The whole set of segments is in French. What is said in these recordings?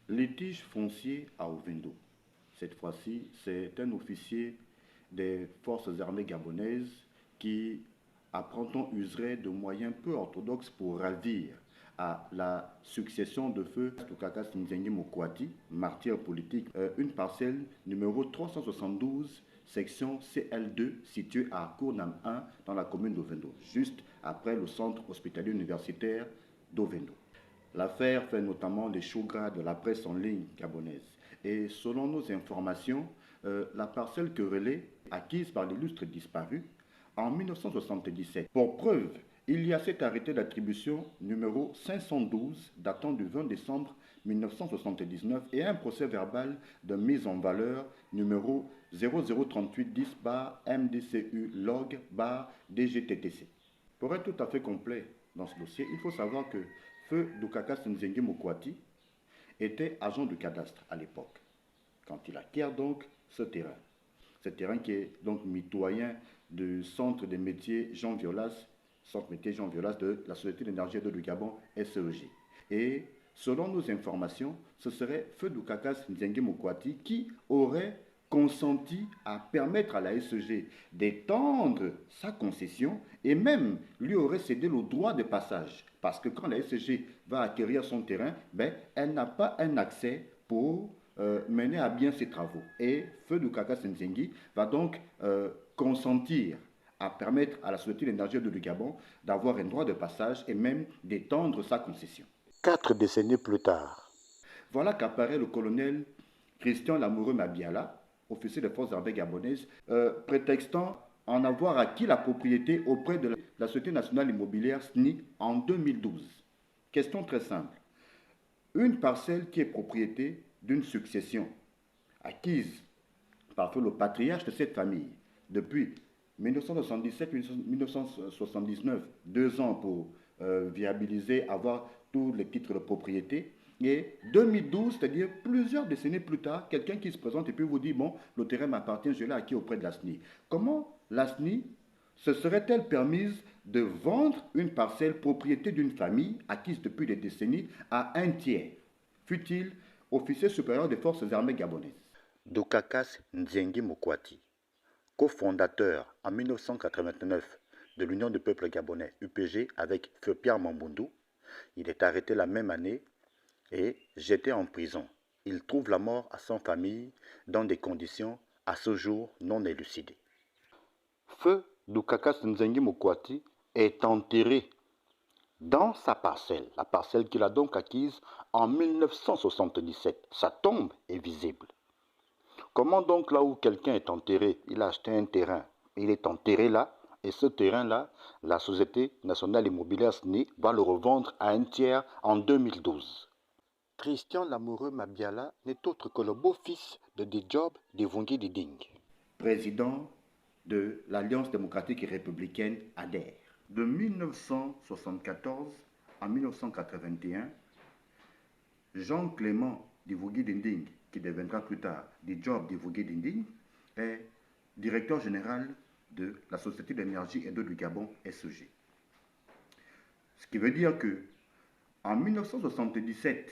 Litige foncier à Ovendo. Cette fois-ci, c'est un officier des forces armées gabonaises qui, apprend-on, userait de moyens peu orthodoxes pour ravir à la succession de feu Tukakas Nzengi Mokwati, martyr politique, une parcelle numéro 372, section CL2, située à Kournam 1, dans la commune d'Ovendo, juste après le centre hospitalier universitaire d'Ovendo. L'affaire fait notamment les choux gras de la presse en ligne gabonaise. Et selon nos informations, la parcelle querellée, acquise par l'illustre disparu en 1977. Pour preuve, il y a cet arrêté d'attribution numéro 512 datant du 20 décembre 1979 et un procès verbal de mise en valeur numéro 003810-MDCU log-DGTTC. Pour être tout à fait complet dans ce dossier, il faut savoir que Feu Dukakas Nzengi Mokwati était agent du cadastre à l'époque, quand il acquiert donc ce terrain. Ce terrain qui est donc mitoyen du centre des métiers Jean Violas, centre métier Jean Violas de la Société d'énergie et d'eau du Gabon, SEG. Et selon nos informations, ce serait Feu Dukakas Nzengi Mokwati qui aurait consenti à permettre à la SEG d'étendre sa concession et même lui aurait cédé le droit de passage. Parce que quand la SEG va acquérir son terrain, elle n'a pas un accès pour mener à bien ses travaux. Et Feu Dukakas Nzengi va donc consentir à permettre à la Société d'énergie du Gabon d'avoir un droit de passage et même d'étendre sa concession. 4 décennies plus tard, voilà qu'apparaît le colonel Christian Lamoureux Mabiala, officier des forces armées gabonaises, prétextant en avoir acquis la propriété auprès de la Société nationale immobilière SNI en 2012. Question très simple. Une parcelle qui est propriété d'une succession acquise par le patriarche de cette famille depuis 1977-1979, 2 ans pour viabiliser, avoir tous les titres de propriété. Et 2012, c'est-à-dire plusieurs décennies plus tard, quelqu'un qui se présente et puis vous dit, bon, le terrain m'appartient, je l'ai acquis auprès de la SNI. Comment la SNI se serait-elle permise de vendre une parcelle propriété d'une famille acquise depuis des décennies à un tiers, fût-il officier supérieur des forces armées gabonaises? Dukakas Nzengi Mokwati, cofondateur en 1989 de l'Union du peuple gabonais UPG avec Feu Pierre Mambundu, il est arrêté la même année et jeté en prison. Il trouve la mort à sa famille dans des conditions à ce jour non élucidées. Feu Dukakas Nzengi Mokwati est enterré dans sa parcelle, la parcelle qu'il a donc acquise en 1977. Sa tombe est visible. Comment donc là où quelqu'un est enterré, il a acheté un terrain, il est enterré là, et ce terrain-là, la Société nationale immobilière SNI va le revendre à un tiers en 2012. Christian Lamoureux Mabiala n'est autre que le beau-fils de Dijob Devungi Diding, président de l'Alliance démocratique et républicaine ADER. De 1974 à 1981, Jean-Clément Divugui Dinding, qui deviendra plus tard Dijob Divugui Dinding, est directeur général de la Société d'énergie et d'eau du Gabon, SEG. Ce qui veut dire que en 1977,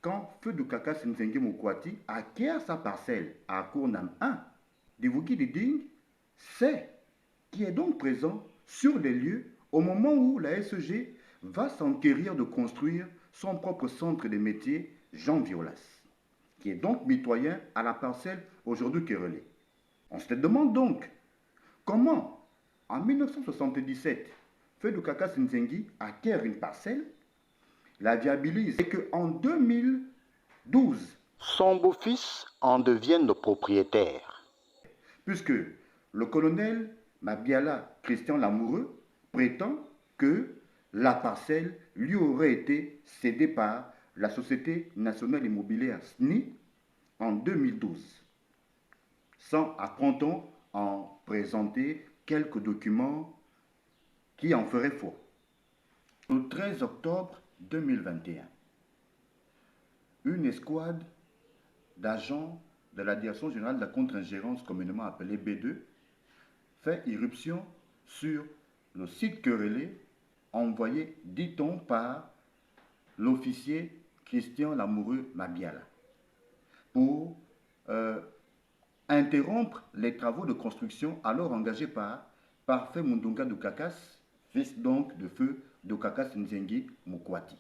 quand Feu Dukakas Nzengi Mokwati acquiert sa parcelle à Kournam 1, Divugui Dinding sait qui est donc présent sur les lieux au moment où la SEG va s'enquérir de construire son propre centre des métiers Jean Violas, qui est donc mitoyen à la parcelle aujourd'hui querellée. On se demande donc comment, en 1977, Feu Dukakas Nzengi acquiert une parcelle, la viabilise et qu'en 2012, son beau-fils en devient le propriétaire. Puisque le colonel Mabiala Christian Lamoureux prétend que la parcelle lui aurait été cédée par la Société nationale immobilière SNI en 2012, sans, apprend-on, en présenter quelques documents qui en feraient foi. Le 13 octobre 2021, une escouade d'agents de la Direction générale de la contre-ingérence, communément appelée B2, fait irruption sur le site querellé, envoyé, dit-on, par l'officier Christian Lamoureux Mabiala, pour interrompre les travaux de construction alors engagés par Parfait Mundunga Dukakas, fils donc de feu Dukakas Nzengi Mokwati.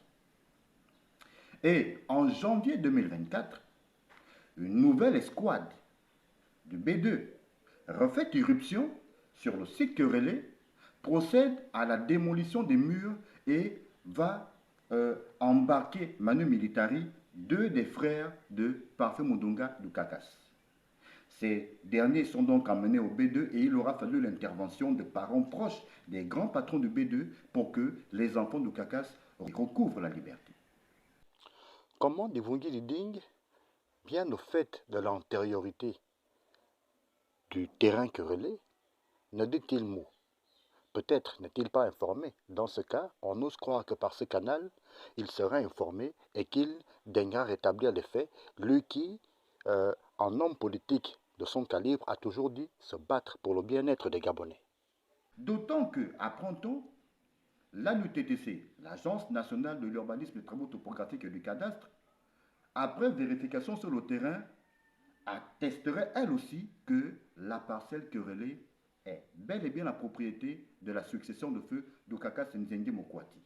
Et en janvier 2024, une nouvelle escouade du B2 refait irruption sur le site querellé, procède à la démolition des murs et va embarquer Manu Militari, deux des frères de Parfait Mundunga Dukakas. Ces derniers sont donc emmenés au B2 et il aura fallu l'intervention de parents proches des grands patrons du B2 pour que les enfants du Kakas recouvrent la liberté. Comment Divungi Liding, bien au fait de l'antériorité du terrain querellé, ne dit-il mot? Peut-être n'est-il pas informé. Dans ce cas, on ose croire que par ce canal, il sera informé et qu'il daignera rétablir les faits, lui qui, en homme politique de son calibre, a toujours dit se battre pour le bien-être des Gabonais. D'autant que, apprend-on, l'ANUTTC, l'Agence nationale de l'urbanisme, des travaux topographiques et du cadastre, après vérification sur le terrain, attesterait elle aussi que la parcelle querellée est bel et bien la propriété de la succession de feu Dukakas Nzengi Mokwati.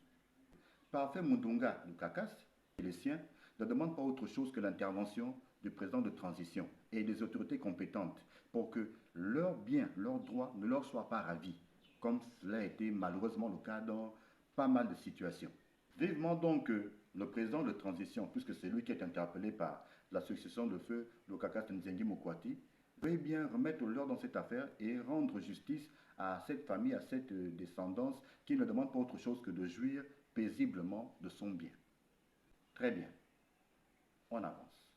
Parfait Mundunga Dukakas et les siens ne demandent pas autre chose que l'intervention du président de transition et des autorités compétentes pour que leurs biens, leurs droits ne leur soient pas ravis, comme cela a été malheureusement le cas dans pas mal de situations. Vivement donc que le président de transition, puisque c'est lui qui est interpellé par la succession de feu Dukakas Nzengi Mokwati, veuille bien remettre l'ordre dans cette affaire et rendre justice à cette famille, à cette descendance qui ne demande pas autre chose que de jouir paisiblement de son bien. Très bien. On avance.